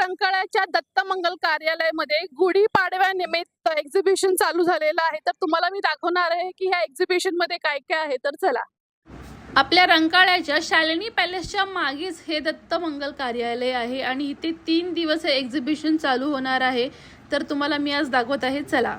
रंकाळ्याच्या दत्तमंगल कार्यालयामध्ये गुढीपाडव्यानिमित्त एक्झिबिशन चालू झालेलं आहे. तर तुम्हाला मी दाखवणार आहे की ह्या एक्झिबिशन मध्ये काय काय आहे. तर चला. आपल्या रंकाळ्याच्या शालिनी पॅलेसच्या मागेच हे दत्तमंगल कार्यालय आहे आणि इथे 3 दिवस हे एक्झिबिशन चालू होणार आहे. तर तुम्हाला मी आज दाखवत आहे. चला.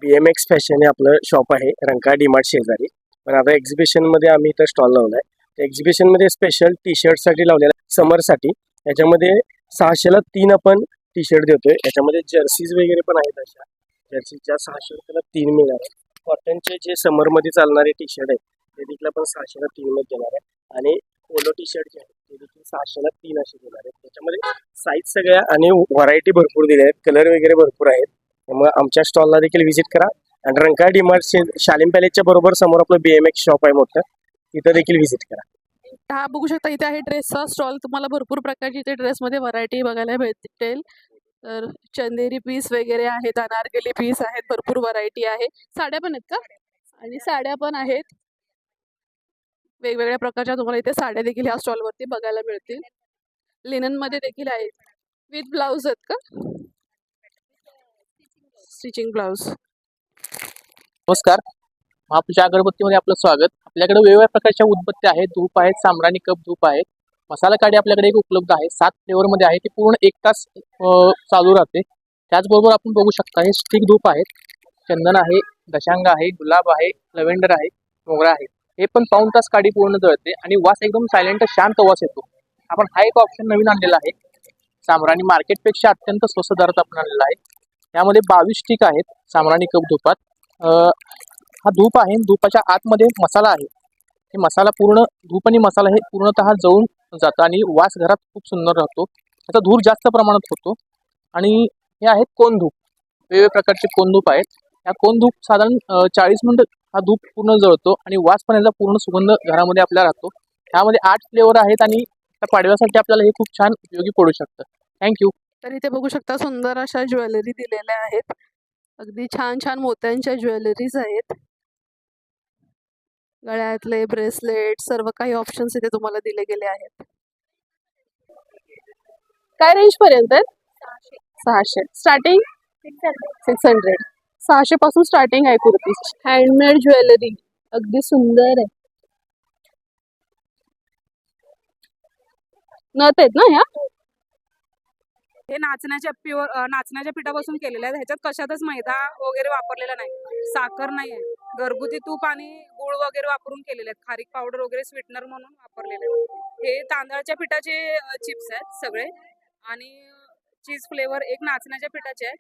BMX फॅशन हे आपलं शॉप आहे रंकाळा डीमार्ट शेजारी. पण आता एक्झिबिशन मध्ये आम्ही इथं स्टॉल लावलाय. एक्झिबिशन मध्ये स्पेशल टी शर्ट साठी लावलेला समर साठी. याच्यामध्ये 600ला 3 आपण टी शर्ट देतोय. याच्यामध्ये जर्सीज वगैरे पण आहेत. अशा जर्सीच्या 600 रुपयाला 3 मिळणार आहे. कॉटनचे जे समर मध्ये चालणारे टी शर्ट आहेत ते देखील आपण 600ला 3 मध्ये देणार आहे. आणि पोलो टी शर्ट जे आहेत ते देखील 600ला 3 असे देणार आहेत. त्याच्यामध्ये साईज सगळ्या आणि व्हरायटी भरपूर दिल्या आहेत. कलर वगैरे भरपूर आहेत. त्यामुळे आमच्या स्टॉलला देखील व्हिजिट करा. आणि रंकाळा डीमार्ट शालिम पॅलेसच्या बरोबर समोर आपलं BMX शॉप आहे मोठं, तिथं देखील व्हिजिट करा. हा बघू शकता इथे आहे ड्रेसचा स्टॉल. तुम्हाला भरपूर प्रकारची इथे ड्रेसमध्ये व्हरायटी बघायला भेटेल. तर चंदेरी पीस वगैरे आहेत, अनारकली पीस आहेत, भरपूर व्हरायटी आहे. साड्या पण आहेत का? आणि साड्या पण आहेत. वेगवेगळ्या प्रकारच्या तुम्हाला इथे साड्या देखील ह्या स्टॉलवरती बघायला मिळतील. लिनन मध्ये देखील आहेत. विथ ब्लाउज आहेत का? Stitching blouse. नमस्कार, महापूजा अगरबत्तीमध्ये आपलं स्वागत. आपल्याकडे वेगवेगळ्या प्रकारच्या उदबत्त्या आहेत, धूप आहेत, साम्राणी कप धूप आहेत, मसाला काडी आपल्याकडे एक उपलब्ध आहे. 7 फ्लेवरमध्ये आहे. ती पूर्ण 1 तास चालू राहते. त्याचबरोबर आपण बघू शकता हे स्टिक धूप आहेत. चंदन आहे, दशांग आहे, गुलाब आहे, लव्हेंडर आहे, मोगरा आहे. हे पण पाऊण तास काडी पूर्ण जळते आणि वास एकदम सायलेंट शांत वास येतो. आपण हा एक ऑप्शन नवीन आणलेला आहे. साम्राणी मार्केटपेक्षा अत्यंत स्वस्त दरात आपण आणलेला आहे. यामध्ये 22 स्टिक आहेत साम्राणी कप धूपात. हा धूप आहे. धूपाच्या आतमध्ये मसाला आहे. हे मसाला पूर्ण धूप आणि मसाला हे पूर्णतः जळून जातं आणि वास घरात खूप सुंदर राहतो. त्याचा धूर जास्त प्रमाणात होतो. आणि हे आहेत कोण धूप. वेगवेगळ्या प्रकारचे कोण धूप आहेत. या कोण धूप साधारण 40 मिनिटं हा धूप पूर्ण जळतो आणि वास पण याचा पूर्ण सुगंध घरामध्ये आपल्याला राहतो. ह्यामध्ये 8 फ्लेवर आहेत आणि त्या पाडव्यासाठी आपल्याला हे खूप छान उपयोगी पडू शकतं. थँक्यू. तर इथे बघू शकता सुंदर अशा ज्वेलरी दिलेल्या आहेत. अगदी छान छान मोत्यांच्या ज्वेलरीज आहेत. गळ्यातले ब्रेसलेट सर्व काही ऑप्शन्स इथे तुम्हाला दिले गेले आहेत. काय रेंज पर्यंत आहेत? 600 स्टार्टिंग 600. 600 पासून स्टार्टिंग आहे कुर्ती. हँडमेड ज्वेलरी अगदी सुंदर आहे. नथ आहेत ना ह्या? हे नाचण्याच्या पिठापासून केलेलं आहे. ह्याच्यात कशातच मैदा वगैरे वापरलेला नाही, साखर नाही आहे. घरगुती तूप आणि गुळ वगैरे वापरून केलेले आहेत. खारीक पावडर वगैरे स्वीटनर म्हणून वापरलेले आहेत. हे तांदळाच्या पिठाचे चिप्स आहेत सगळे आणि चीज फ्लेवर एक नाचण्याच्या पिठाचे आहे.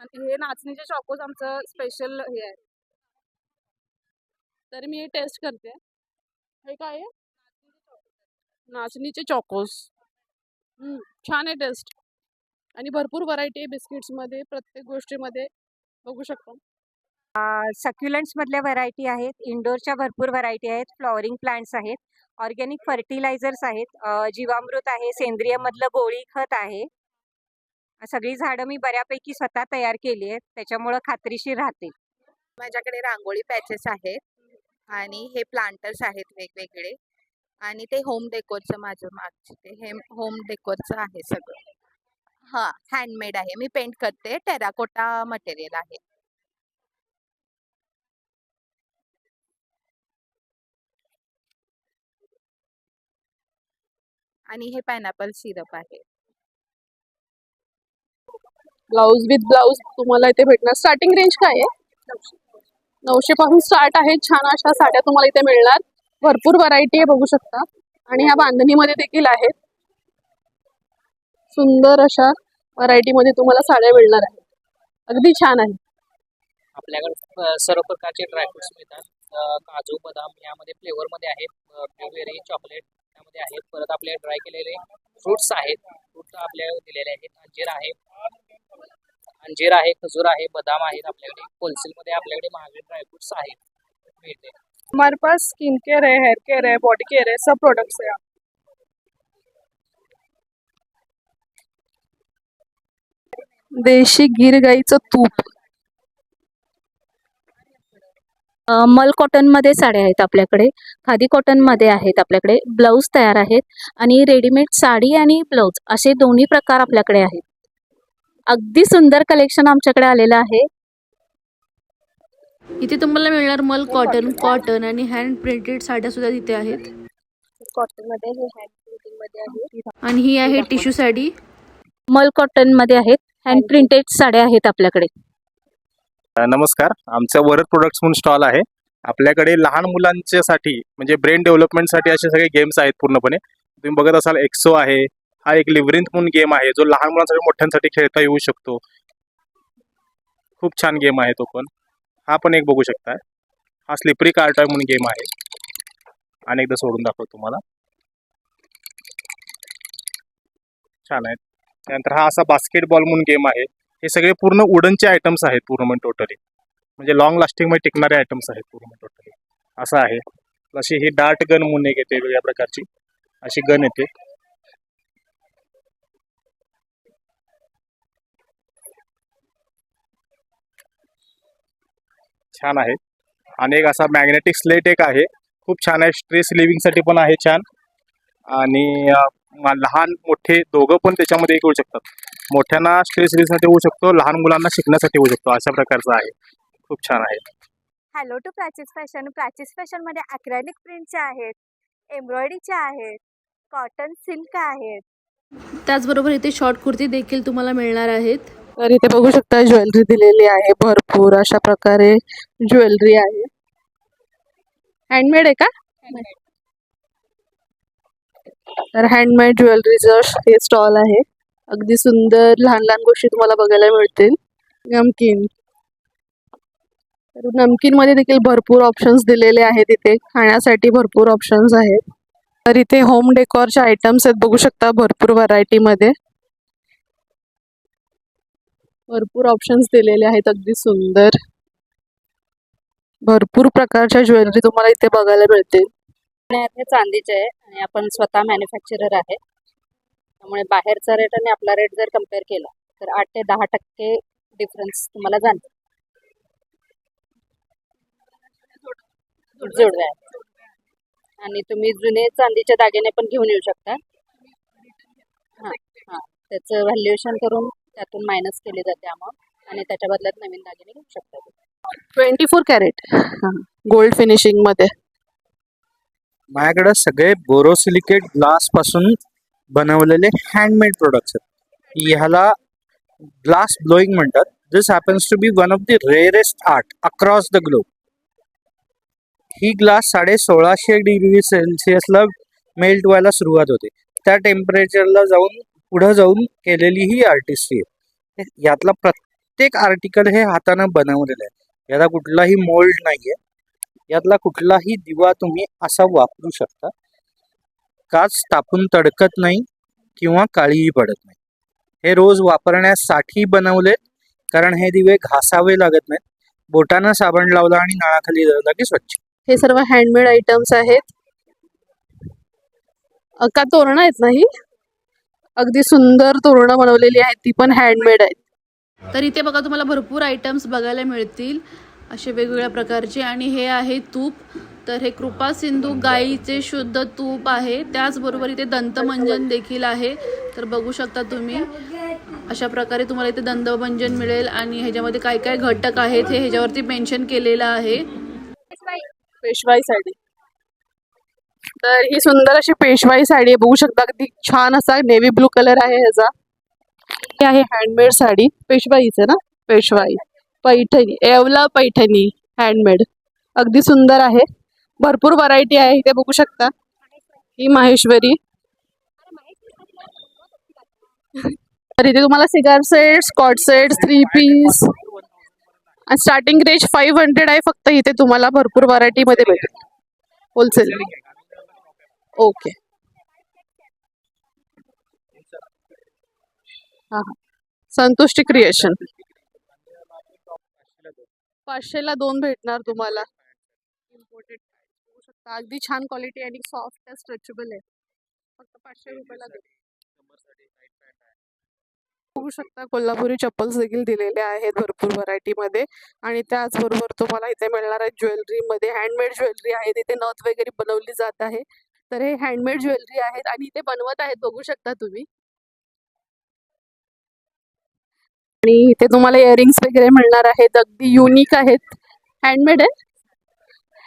आणि हे नाचणीचे चॉकोज आमचं स्पेशल हे आहे. तर मी टेस्ट करते. हे काय आहे? नाचणीचे चॉकोस. छान आहे टेस्ट. आणि भरपूर व्हरायटी आहे बिस्किट्स मध्ये, प्रत्येक गोष्टीमध्ये बघू शकता. सक्युलंट्स मधल्या व्हरायटी आहेत. इंडोरच्या भरपूर व्हरायटी आहेत. फ्लॉवरिंग प्लांट्स आहेत. ऑर्गॅनिक फर्टिलायझर्स आहेत. जीवामृत आहे. सेंद्रिय मधलं गोळी खत आहे. सगळी झाडं मी बऱ्यापैकी स्वतः तयार केली आहेत, त्याच्यामुळं खात्रीशीर राहते. माझ्याकडे रांगोळी पॅचेस आहेत आणि हे प्लांटर्स आहेत वेगवेगळे. आणि ते होम डेकोरचं माझं मागचे ते हे होम डेकोरचं आहे सगळं. हां, हँडमेड आहे. मी पेंट करते. टेराकोटा मटेरियल आहे. आणि हे पायनॅपल सिरप आहे. ब्लाउज विथ ब्लाउज तुम्हाला इथे भेटणार. स्टार्टिंग रेंज काय आहे? 900 पासून स्टार्ट आहे. छान अशा साड्या तुम्हाला इथे मिळणार. भरपूर व्हरायटी आहे बघू शकता. आणि ह्या बांधणीमध्ये देखील आहेत. सुंदर अशा व्हरायटी मध्ये तुम्हाला साड्या मिळणार आहेत. अगदी छान आहे. आपल्याकडे सर्व प्रकारचे ड्रायफ्रुट्स मिळतात. काजू, बदाम यामध्ये फ्लेवरमध्ये आहेत. ब्लूबेरी, चॉकलेट यामध्ये आहेत. परत आपले ड्राय केलेले फ्रुट्स आहेत. फ्रूट आपल्याला दिलेले आहेत. अंजीर आहे, खजूर आहे, बदाम आहेत. आपल्याकडे होलसेलमध्ये आपल्याकडे महागडे ड्रायफ्रुट्स आहेत मिळते. हमारे पास स्किन केयर है, हेयर केयर है, बॉडी केयर है, सब प्रोडक्ट्स है. देशी गीर गाईचं तूप. मल कॉटनमध्ये साड्या आहेत आपल्याकडे, खादी कॉटनमध्ये आहेत आपल्याकडे, ब्लाऊज तयार आहेत आणि रेडीमेड साडी आणि ब्लाऊज असे दोन्ही प्रकार आपल्याकडे आहेत. अगदी सुंदर कलेक्शन आमच्याकडे आलेलं आहे. इथे तुम्हाला मिळणार मल कॉटन, कॉटन आणि हँड प्रिंटेड साड्या सुद्धा तिथे आहेत. कॉटनमध्ये हे हँड प्रिंटिंगमध्ये आहे. आणि ही आहे टिश्यू साडी. मल कॉटनमध्ये आहेत, हँड प्रिंटेड साड्या आहेत आपल्याकडे. नमस्कार, आमचा वरद प्रोडक्ट्स म्हणून स्टॉल आहे. आपल्याकडे लहान मुलांच्यासाठी म्हणजे ब्रेन डेव्हलपमेंटसाठी असे सगळे गेम्स आहेत पूर्णपणे. तुम्ही बघत असाल एक्सो आहे, हा एक लिव्हरिंथ म्हणून गेम आहे जो लहान मुलांसाठी मोठ्यांसाठी खेळता येऊ शकतो. खूप छान गेम आहे तो पण. हा पण एक बघू शकता. हा स्लिपरी कार टॉय म्हणून गेम आहे. अनेकदा सोडून दाखवतो तुम्हाला. छान आहे. त्यानंतर हा असा बास्केटबॉल म्हणून गेम आहे. हे सगळे पूर्ण वुडनचे आयटम्स आहेत पूर्ण टोटली. म्हणजे लॉंग लास्टिंग मध्ये टिकणारे आयटम्स आहेत पूर्ण टोटली. असं आहे. अशी ही डार्ट गन म्हणून एक येते वेगळ्या प्रकारची अशी गन येते. छान आहे. आणि एक असा मॅग्नेटिक स्लेट एक आहे. खूप छान आहे. स्ट्रेस लिव्हिंग साठी पण आहे छान. आणि लहान मोठे दोघं पण त्याच्यामध्ये येऊ शकतात. मोठ्यांना स्ट्रेस रिलीजसाठी होऊ शकतो, लहान मुलांना शिकण्यासाठी होऊ शकतो. अशा प्रकारचं आहे. खूप छान आहे. Hello to Prachi's fashion. Prachi's फॅशनमध्ये अक्रॅलिक प्रिंटचे आहेत, एम्ब्रॉयडरीचे आहेत, कॉटन सिल्क आहेत. त्याचबरोबर इथे शॉर्ट कुर्ती देखील तुम्हाला मिळणार आहेत. तर इथे बघू शकता ज्वेलरी दिलेली आहे. भरपूर अशा प्रकारे ज्वेलरी आहे. हँडमेड आहे का? तर हँडमेड ज्वेलरीचं हे स्टॉल आहे. अगदी सुंदर लहान लहान गोष्टी तुम्हाला बघायला मिळतील. नमकीन, तर नमकीन मध्ये देखील भरपूर ऑप्शन्स दिलेले आहेत. इथे खाण्यासाठी भरपूर ऑप्शन्स आहेत. तर इथे होम डेकोरचे आयटम्स आहेत बघू शकता भरपूर व्हरायटी मध्ये. भरपूर ऑप्शन्स दिलेले आहेत. अगदी सुंदर भरपूर प्रकारच्या ज्वेलरी तुम्हाला इथे बघायला मिळतील. हे चांदीचे आहे आणि आपण स्वतः मॅन्युफॅक्चरर आहे. त्यामुळे बाहेरचा रेट आणि आपला रेट जर कम्पेअर केला तर 8 ते 10% डिफरन्स तुम्हाला जाणवेल. जोडव्या आहेत. आणि तुम्ही जुने चांदीचे दागिने पण घेऊन येऊ शकता. हां हां, त्याचं व्हॅल्युएशन करून त्यातून मायनस केली जाते अमाऊंट आणि त्याच्या बदल्यात नवीन दागिने घेऊ शकता. 24 कॅरेट गोल्ड फिनिशिंग मध्ये. माझ्याकडे सगळे बोरोसिलिकेट ग्लास पासून बनवलेले हँडमेड प्रोडक्ट्स आहेत. ह्याला ग्लास ब्लोईंग म्हणतात. This happens to be one of the rarest art across the globe. ही ग्लास 1650 डिग्री सेल्सिअसला मेल्ट व्हायला सुरुवात होते. त्या टेम्परेचरला जाऊन पुढे जाऊन केलेली ही आर्टिस्ट्री आहे. यातला प्रत्येक आर्टिकल हे हाताने बनवलेलं आहे. याला कुठलाही मोल्ड नाहीये. यातला कुठलाही दिवा तुम्ही असा वापरू शकता. काच तापून तडकत नाही किंवा काळीही पडत नाही. हे रोज वापरण्यासाठी बनवले कारण हे दिवे घासावे लागत नाहीत. बोटानं साबण लावला आणि नळाखाली लावला की स्वच्छ. हे सर्व हँडमेड आयटम्स आहेत. का तोरणं आहेत ना ही? अगदी सुंदर तोरणं बनवलेली आहेत. ती पण हँडमेड आहेत. तर इथे बघा तुम्हाला भरपूर आयटम्स बघायला मिळतील असे वेगवेगळ्या प्रकारचे. आणि हे आहे तूप. तर हे कृपा सिंधू गाईचे शुद्ध तूप आहे. त्याचबरोबर इथे दंतमंजन देखील आहे. तर बघू शकता तुम्ही अशा प्रकारे तुम्हाला इथे दंतमंजन मिळेल. आणि ह्याच्यामध्ये काय काय घटक आहेत हे ह्याच्यावरती मेन्शन केलेलं आहे. पेशवाई साडी. तर ही सुंदर अशी पेशवाई साडी आहे बघू शकता. अगदी छान असा नेव्ही ब्लू कलर आहे ह्याचा. ही आहे हँडमेड साडी. पेशवाईच आहे ना? पेशवाई पैठणी, येवला पैठणी हँडमेड. अगदी सुंदर आहे. भरपूर व्हरायटी आहे इथे बघू शकता. ही माहेश्वरी. तर इथे तुम्हाला cigar sets, cot sets, 3 piece आणि स्टार्टिंग रेंज 500 आहे फक्त. इथे तुम्हाला भरपूर व्हरायटी मध्ये भेटेल होलसेल. ओके. हां हां, संतुष्टी क्रिएशन. 500ला 2 भेटणार तुम्हाला. इम्पोर्टेड बघू शकता. अगदी छान क्वालिटी आणि सॉफ्ट स्ट्रेचेबल आहे. फक्त 500 रुपयाला. बघू शकता कोल्हापुरी चप्पल्स देखील दिलेले आहेत भरपूर व्हरायटीमध्ये. आणि त्याचबरोबर तुम्हाला इथे मिळणार आहे ज्वेलरीमध्ये हँडमेड ज्वेलरी आहे. तिथे नथ वगैरे बनवली जात आहे. तर हे हँडमेड ज्वेलरी आहेत आणि इथे बनवत आहेत बघू शकता तुम्ही. आणि इथे तुम्हाला इयरिंग्स वगैरे मिळणार आहेत. अगदी युनिक आहेत. हँडमेड आहे.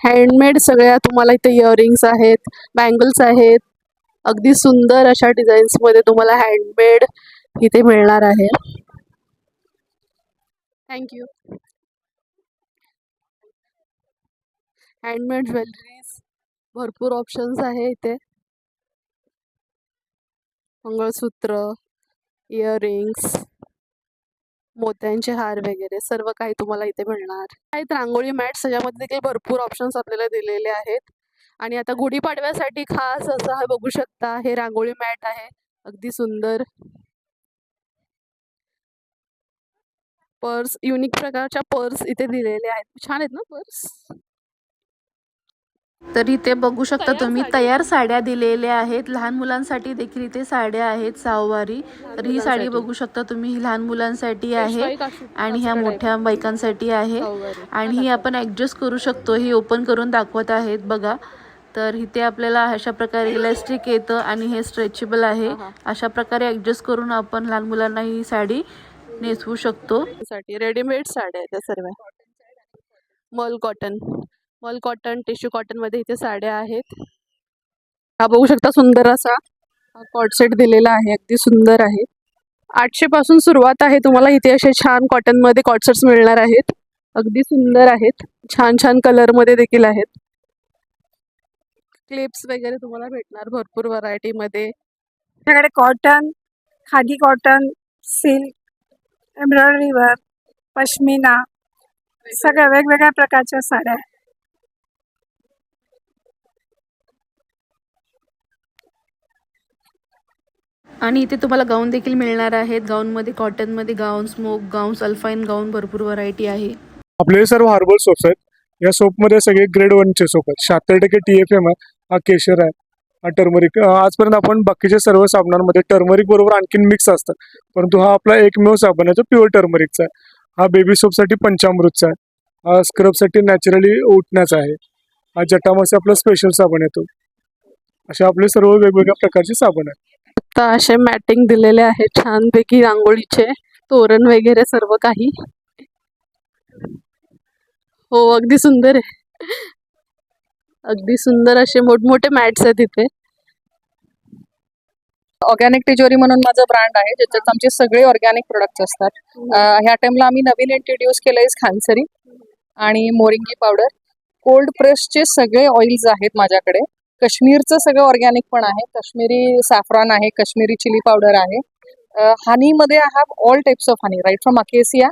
हँडमेड सगळ्या तुम्हाला इथे इयरिंग्स आहेत, बँगल्स आहेत. अगदी सुंदर अशा डिझाईन्समध्ये तुम्हाला हँडमेड इथे मिळणार आहे. थँक्यू. हँडमेड ज्वेलरीज भरपूर ऑप्शन्स आहे इथे. मंगळसूत्र, इयरिंग्स, मोत्यांचे हार वगैरे सर्व काही तुम्हाला इथे मिळणार आहेत. रांगोळी मॅट्स याच्यामध्ये देखील भरपूर ऑप्शन्स आपल्याला दिलेले आहेत. आणि आता गुढीपाडव्यासाठी खास असं आहे बघू शकता. हे रांगोळी मॅट आहे अगदी सुंदर. पर्स युनिक प्रकारच्या पर्स इथे दिलेले आहेत. छान आहेत ना पर्स. तर इथे बघू शकता तुम्ही तयार साड्या दिलेल्या आहेत. लहान मुलांसाठी देखील इथे साड्या आहेत सहावारी. तर ही साडी बघू शकता तुम्ही, ही लहान मुलांसाठी आहे आणि ह्या मोठ्या बायकांसाठी आहे. आणि ही आपण ॲडजस्ट करू शकतो. ही ओपन करून दाखवत आहेत बघा. तर इथे आपल्याला अशा प्रकारे इलास्टिक येतं आणि हे स्ट्रेचेबल आहे. अशा प्रकारे ॲडजस्ट करून आपण लहान मुलांना ही साडी नेसवू शकतो. रेडीमेड साड्या आहेत त्या सर्व. मल कॉटन टिश्यू कॉटन मध्ये इथे साड्या आहेत. हा बघू शकता सुंदर असा कॉट सेट दिलेला आहे. अगदी सुंदर आहे. 800 पासून सुरुवात आहे. तुम्हाला इथे असे छान कॉटन मध्ये कॉट सेट्स मिळणार आहेत. अगदी सुंदर आहेत. छान छान कलर मध्ये देखील आहेत. क्लिप्स वगैरे तुम्हाला भेटणार भरपूर व्हरायटी मध्ये. आपल्याकडे cotton, khadi cotton, silk, embroidery work, pashmina सगळ्या वेगवेगळ्या प्रकारच्या साड्या आहेत. आणि इथे तुम्हाला गाऊन देखील मिळणार आहेत. गाऊनमध्ये कॉटनमध्ये गाऊन, स्मोक गाऊन्स, अल्फाईन गाऊन भरपूर व्हरायटी आहे. आपले सर्व हार्बल सोप्स आहेत. या सोपमध्ये सगळे ग्रेड 1चे सोप आहेत. 76% TFM आहे. हा केशर आहे, हा टर्मरिक. आजपर्यंत आपण बाकीच्या सर्व साबणांमध्ये टर्मरिक बरोबर आणखीन मिक्स असतात, परंतु हा आपला एकमेव साबण आहे जो प्युअर टर्मरिकचा आहे. हा बेबी सोपसाठी पंचामृतचा आहे. हा स्क्रबसाठी नॅचरली उठण्याचा आहे. हा जटामासे आपला स्पेशल साबण येतो. असे आपले सर्व वेगवेगळ्या प्रकारचे साबण आहेत. आता असे मॅटिंग दिलेले आहेत छानपैकी रांगोळीचे तोरण वगैरे सर्व काही. हो अगदी सुंदर आहे. अगदी सुंदर असे मोठमोठे मॅट्स आहेत इथे. ऑर्गॅनिक तिजोरी म्हणून माझं ब्रँड आहे, ज्याच्यात आमचे सगळे ऑर्गॅनिक प्रोडक्ट्स असतात. ह्या टाइमला आम्ही नवीन इंट्रोड्यूस केलंय खानसरी आणि मोरिंगी पावडर. कोल्ड प्रेसचे सगळे ऑइल्स आहेत माझ्याकडे. काश्मीरचं सगळं ऑर्गॅनिक पण आहे. काश्मीरी सॅफ्रॉन आहे, काश्मीरी चिली पावडर आहे. हनीमध्ये I have all types of honey right from acacia.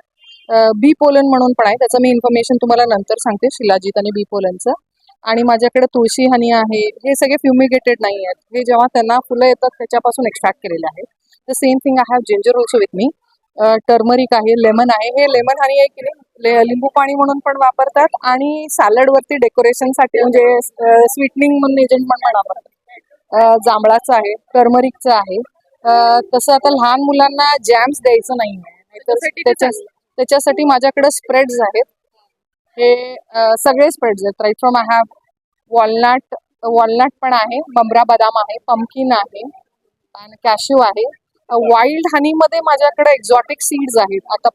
Bee pollen म्हणून पण आहे, त्याचं मी इन्फॉर्मेशन तुम्हाला नंतर सांगते, शिलाजीत आणि बी पोलनचं. आणि माझ्याकडे तुळशी हनी आहे. हे सगळे फ्युमिगेटेड नाही आहेत. हे जेव्हा त्यांना फुलं येतात त्याच्यापासून एक्स्ट्रॅक्ट केलेले आहेत. The same thing I have ginger also with me. Turmeric आहे, लेमन आहे. हे लेमन हनी आहे की नाही, लिंबू पाणी म्हणून पण वापरतात आणि सॅलडवरती डेकोरेशनसाठी म्हणजे स्वीटनिंग म्हणून एजंट म्हणून वापरतात. जांभळाचं आहे, टर्मरिकचं आहे. तसं आता लहान मुलांना जॅम्स द्यायचं नाही आहे, त्याच्यासाठी माझ्याकडे स्प्रेड्स आहेत. हे सगळे स्प्रेड्स आहेत right from. I have walnut पण आहे, ममरा बदाम आहे, पंपकिन आहे आणि कॅश्यू आहे. वाईल्ड हनीमध्ये माझ्याकडे एक्झॉटिक सीड्स आहेत. आता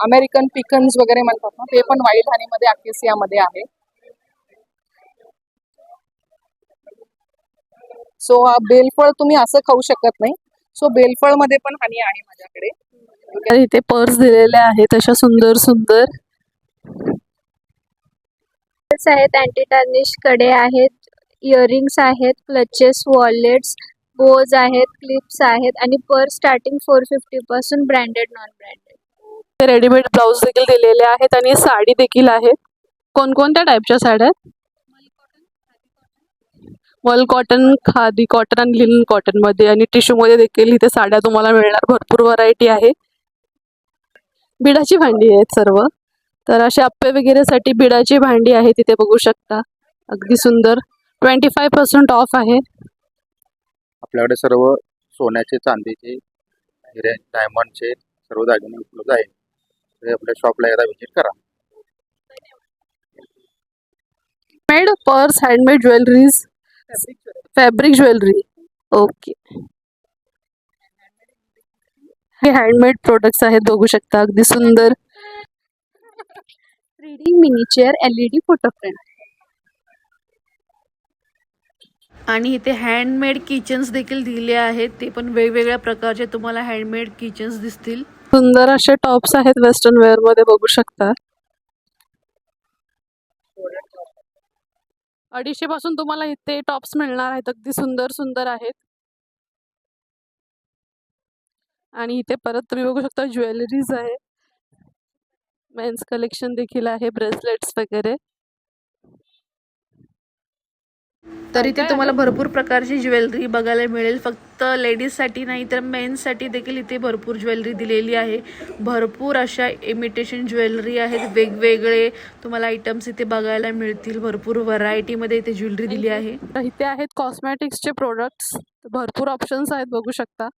अमेरिकन पिकन्स वगैरे म्हणतात ना, ते पण वाईल्ड हनीमध्ये अकेसियामध्ये आहे. सो बेलफळ तुम्ही असं खाऊ शकत नाही. सो बेलफळ मध्ये पण हनी आहे माझ्याकडे. इथे पर्स दिलेले आहेत अशा सुंदर सुंदर आहेत. अँटी टार्निश कडे आहेत, इयरिंग्स आहेत, क्लचेस, वॉलेट्स, बोज आहेत, क्लिप्स आहेत आणि पर्स स्टार्टिंग 450 पासून branded non branded. Readymade blouse देखील दिलेले आहेत आणि साडी देखील आहेत. कोणकोणत्या टाईपच्या साड्या आहेत? मल कॉटन, खादी कॉटन आणि लिनन कॉटन मध्ये आणि टिश्यू मध्ये देखील इथे साड्या तुम्हाला मिळणार. भरपूर व्हरायटी आहे. बिडाची भांडी आहेत सर्व. तर असे अप्पे वगैरे साठी बिडाची भांडी आहे तिथे बघू शकता. अगदी सुंदर. 25% ऑफ आहे. आपल्याकडे सर्व सोन्याचे, चांदीचे हिरे डायमंडचे सर्व दागिने उपलब्ध आहेत. तर आपल्या शॉपला एकदा व्हिजिट करा. Made purse, handmade jewelleries, fabric jewellery. Okay. हे हँडमेड प्रोडक्ट्स आहेत, बघू शकता अगदी सुंदर. 3D miniature LED photo frame. आणि इथे हँडमेड किचन्स देखील दिले आहेत, ते पण वेगवेगळ्या प्रकारचे तुम्हाला हँडमेड किचन्स दिसतील. सुंदर असे टॉप्स आहेत वेस्टर्न वेअर मध्ये, बघू शकता. 250 पासून तुम्हाला इथे टॉप्स मिळणार आहेत, अगदी सुंदर सुंदर आहेत. आणि इथे परत तुम्ही बघू शकता ज्वेलरीज आहे, मेन्स कलेक्शन देखील आहे, ब्रेसलेट्स वगैरे. तर इथे तुम्हाला भरपूर प्रकारची ज्वेलरी बघायला मिळेल. फक्त लेडीजसाठी नाही तर मेन्ससाठी देखील इथे भरपूर ज्वेलरी दिलेली आहे. भरपूर अशा इमिटेशन ज्वेलरी आहेत, वेगवेगळे तुम्हाला आयटम्स इथे बघायला मिळतील. भरपूर व्हरायटीमध्ये इथे ज्वेलरी दिली आहे. इथे आहेत कॉस्मॅटिक्सचे प्रोडक्ट्स, भरपूर ऑप्शन्स आहेत, बघू शकता.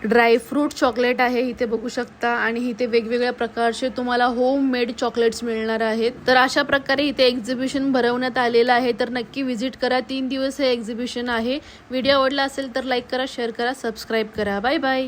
ड्रायफ्रूट चॉकलेट आहे इथे बघू शकता. आणि इथे वेगवेगळ्या प्रकारचे तुम्हाला होम मेड चॉकलेट्स मिळणार आहेत. तर अशा प्रकारे इथे एक्झिबिशन भरवण्यात आलेलं आहे, तर नक्की व्हिजिट करा. 3 दिवस हे एक्झिबिशन आहे. व्हिडिओ आवडला असेल तर लाईक करा, शेअर करा, सबस्क्राईब करा. Bye bye.